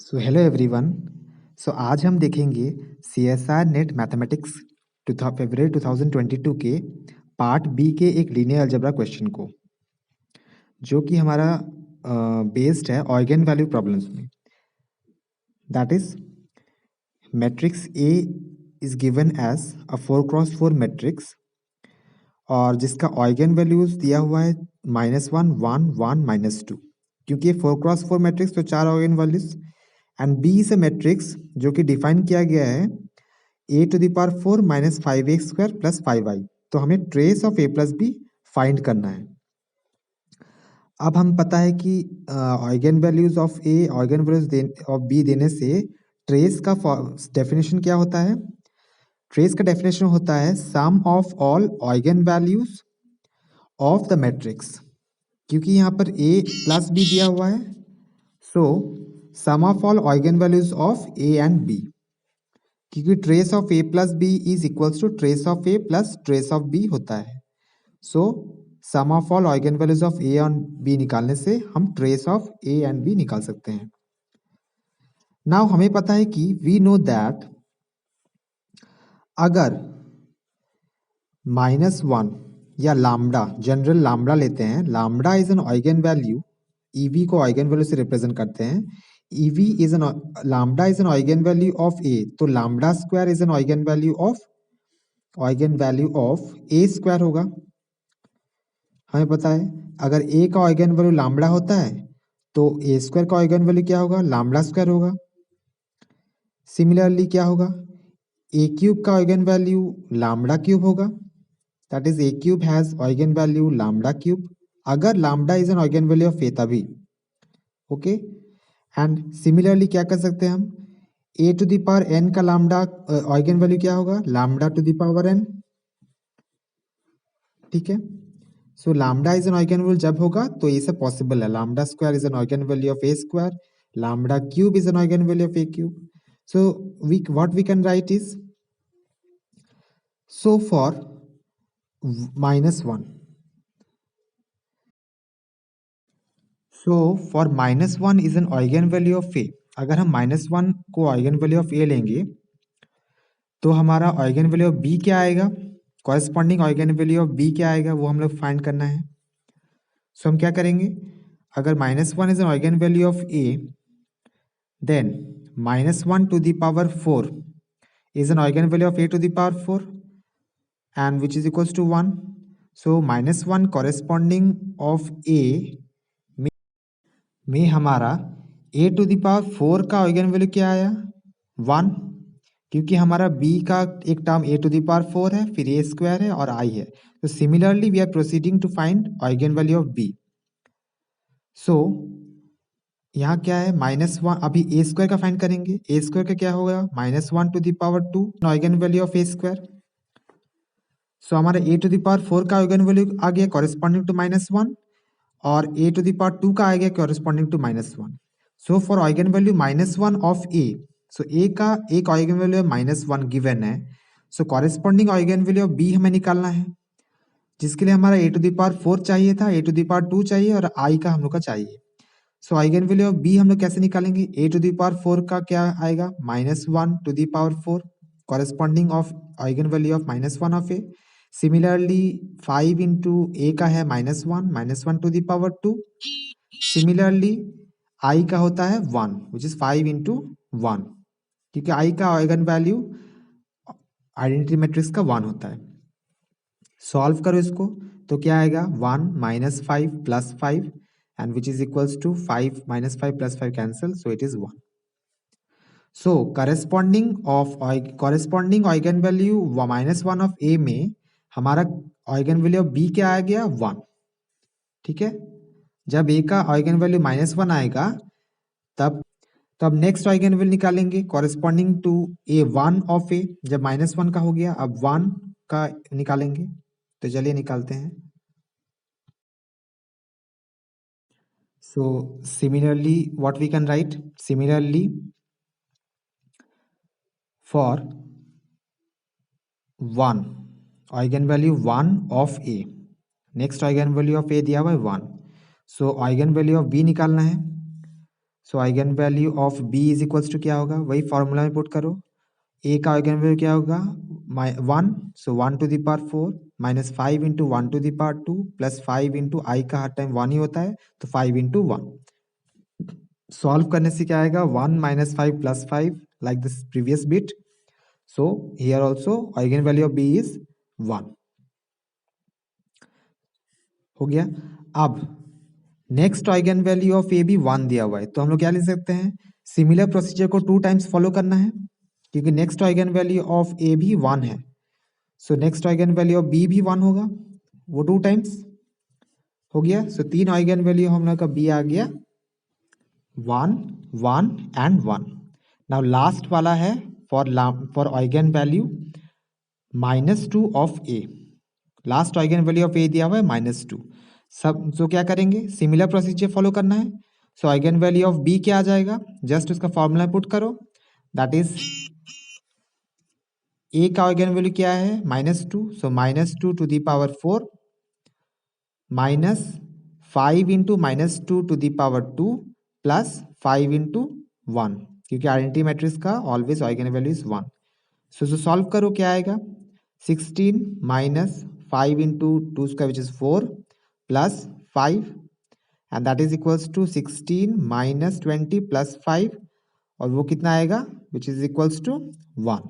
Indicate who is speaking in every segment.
Speaker 1: So hello everyone. सो आज हम देखेंगे CSR नेट मैथमेटिक्स फरवरी 2022 के पार्ट बी के एक लीनियर अलजेब्रा क्वेश्चन को, जो कि हमारा बेस्ड है ऑइगन वैल्यू प्रॉब्लम्स में। That is matrix A is given as a 4x4 matrix और जिसका ऑइगन वैल्यूज दिया हुआ है -1 1 1 -2। क्योंकि ये 4x4 मैट्रिक्स तो 4 eigenvalues and B is a matrix जो कि डिफाइन किया गया है a⁴ - 5x² + 5i। तो हमें trace of a + b find करना है। अब हम पता है कि eigenvalues of A eigenvalues of B देने से ट्रेस का डेफिनेशन क्या होता है? ट्रेस का डेफिनेशन होता है sum of all eigenvalues of the matrix. क्योंकि यहाँ पर a + b दिया हुआ है, so sum of all eigenvalues of a and b। क्योंकि trace of a + b is equals to trace of a + trace of b होता है। So sum of all eigenvalues of a और b निकालने से हम trace of a and b निकाल सकते हैं। नाउ हमें पता है कि वी नो दैट अगर -1 या लैम्डा, जनरल लैम्डा लेते हैं, lambda is an eigenvalue, EV को ऑइगन वैल्यू से रिप्रेजेंट करते हैं। EV is an lambda is an eigenvalue of A, तो lambda square is an eigenvalue of A² होगा। हमें पता है अगर A का ऑइगन वैल्यू लैम्डा होता है तो A² का ऑइगन वैल्यू क्या होगा? लैम्डा² होगा। सिमिलरली क्या होगा? A³ का ऑइगन वैल्यू λ³ होगा। That is A³ has eigenvalue λ³, अगर lambda is an eigenvalue of A तभी। ओके, एंड सिमिलरली क्या कर सकते हैं हम? A⁴n का लैम्डा ऑइगन वैल्यू क्या होगा? λ⁴n। ठीक है, so lambda is an eigenvalue जब होगा तो ये सब पॉसिबल है। λ² is an eigenvalue of A², λ³ is an eigenvalue of A³। So what we can write is, so for -1, so for -1 is an eigenvalue of A। अगर हम -1 को eigenvalue of A लेंगे तो हमारा ऑइगन value of B क्या आएगा? Corresponding eigenvalue of B क्या आएगा वो हम लोग फाइंड करना है। सो हम क्या करेंगे? अगर -1 is an eigenvalue of A, then -1⁴ is an eigen value of A⁴ and which is equals to 1. So -1 corresponding of A में हमारा A⁴ का eigen value क्या आया? 1, क्योंकि हमारा B का एक टर्म A⁴ है, फिर A² है और I है। तो similarly we are proceeding to find eigen value of B। So यहाँ क्या है? -1, अभी A² का फाइंड करेंगे। A² का क्या होगा? -1⁴ ऑइगन वैल्यू ऑफ A²। सो हमारा A⁴ का ऑइगन वैल्यू आ गया कॉरेस्पॉन्डिंग टू -1 और A⁴ का आ गया corresponding to -1। So for ऑइगन value -1 of A, so A का एक ऑइगन वैल्यू -1 गिवन है। So corresponding eigenvalue of B हमें निकालना है, जिसके लिए हमारा A⁴ चाहिए था, A⁴ चाहिए और I का हम लोग का चाहिए। सो आइगन वैल्यू ऑफ B हम लोग कैसे निकालेंगे? A⁴ का क्या आएगा? -1⁴ corresponding of eigen value of -1 of A। Similarly 5 into A का है -1 सिमिलरली I का होता है 1 विच इज 5 इंटू 1, क्योंकि I का आइगन वैल्यू आइडेंटिटी मैट्रिक्स का 1 होता है। सॉल्व करो इसको तो क्या आएगा? 1 - 5 + 5 and which is equals to 5 - 5 + 5 cancel, so it is 1. So corresponding eigen value -1 of A में हमारा eigen value of B क्या आ गया? 1। ठीक है, जब A का eigen value -1 आएगा तब नेक्स्ट eigen value निकालेंगे corresponding to A1 of A। जब -1 का हो गया, अब 1 का निकालेंगे। तो चलिए निकालते हैं। So similarly what we can write? Similarly for 1 eigen value 1 of A, next eigen value of A दिया हुआ है 1, सो eigen value of B निकालना है। So eigen value of B is equals to क्या होगा, वही फॉर्मूला में पुट करो। ए का आइगन वैल्यू क्या होगा, 1, सो 1⁴ माइनस 5 इंटू 1⁴2 प्लस 5 इंटू आई का हर टाइम 1 ही होता है, तो 5 इंटू 1। सॉल्व करने से क्या आएगा, 1 minus 5 plus 5 like this previous bit. So here also eigen value of B is 1 हो गया। अब next eigen value of A भी 1 दिया हुआ है, तो हम लोग क्या लिख सकते हैं, सिमिलर प्रोसीजर को 2 टाइम्स फॉलो करना है, क्योंकि next eigen value of A भी 1 है। So next eigen value of B भी 1 होगा, वो 2 टाइम्स हो गया। सो 3 आइगन वैल्यू हम लोग का बी आ गया 1, 1 एंड 1। नाउ लास्ट वाला है for eigenvalue -2 of A. Last eigen value of A दिया हुआ है -2। सब तो क्या करेंगे, सिमिलर प्रोसीजर फॉलो करना है। So eigen value of B क्या आ जाएगा, जस्ट उसका फॉर्मूला पुट करो, दैट इज ए का आइगन वैल्यू क्या है -2, सो -2⁴ माइनस 5 इंटू -2⁻² प्लस 5 इंटू 1, क्योंकि आइडेंटिटी मैट्रिक्स का always eigen value is 1। So solve करो, क्या आएगा, 16 minus 5 into 2² which is 4 plus 5 and that is equals to 16 minus 20 plus 5, और वो कितना आएगा, which is equals to 1।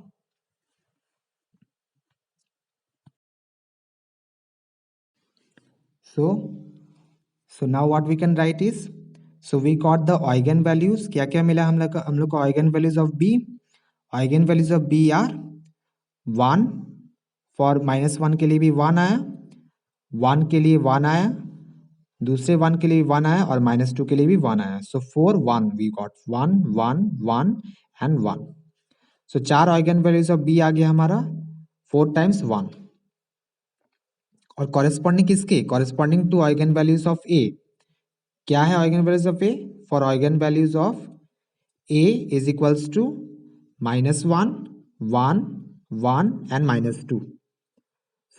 Speaker 1: So now what we can write is, so we got the eigen values, क्या क्या मिला हम लोग को eigen values of b, eigen values of b are 1, for -1 के लिए भी 1 आया, 1 के लिए 1 आया, दूसरे 1 के लिए 1 आया, और -2 के लिए भी 1 आया। So 4 1 we got 1 1 1 and 1। So 4 eigen values of B आ गया हमारा 4 टाइम्स 1, और कॉरेस्पॉन्डिंग किसके, corresponding to eigen values of A. क्या है eigen values of A, for eigen values of A is equals to -1 1 1 and -2।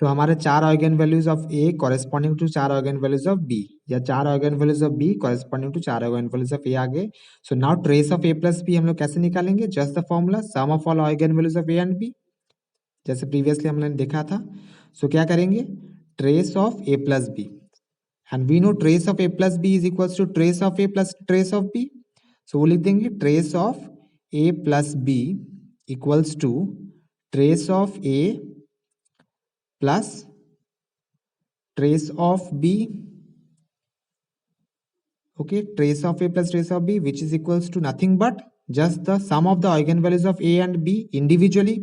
Speaker 1: So हमारे 4 eigen values of A corresponding to 4 eigen values of B, या 4 eigen values of B corresponding to 4 eigen values of A आ गए। So now trace of A plus B हम लोग कैसे निकालेंगे, just the formula sum of all eigen values of A and B, जैसे previously हमने देखा था। सो क्या करेंगे, trace of A plus B, and we know trace of a plus b is equals to trace of a plus trace of b, so वो लिख देंगे trace of a plus b equals to trace of a plus trace of b, okay, trace of a plus trace of b which is equals to nothing but just the sum of the eigenvalues of a and b individually,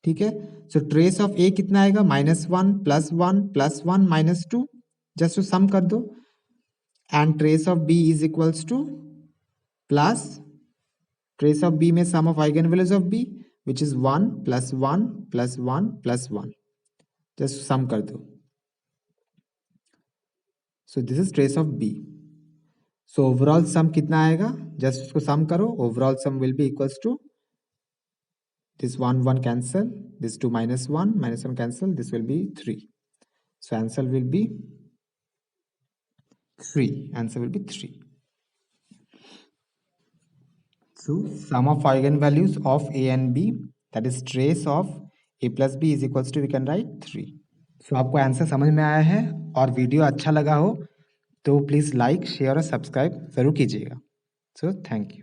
Speaker 1: ठीक है। सो trace of ए कितना आएगा, -1 +1 +1 -2, just to sum कर दो, and trace of B is equals to plus trace of B में sum of eigen values of B which is 1 +1 +1 +1, just sum कर दो। So this is trace of B. So overall sum कितना आएगा, just उसको sum करो, overall sum will be equals to this 1 1 cancel, this 2 -1 cancel, this will be 3. So answer will be 3. Answer will be 3. So sum of eigenvalues of a and b, that is trace of a plus b is equals to, we can write 3. So आपको answer समझ में आया है और video अच्छा लगा हो तो प्लीज़ लाइक शेयर और सब्सक्राइब ज़रूर कीजिएगा। So thank you.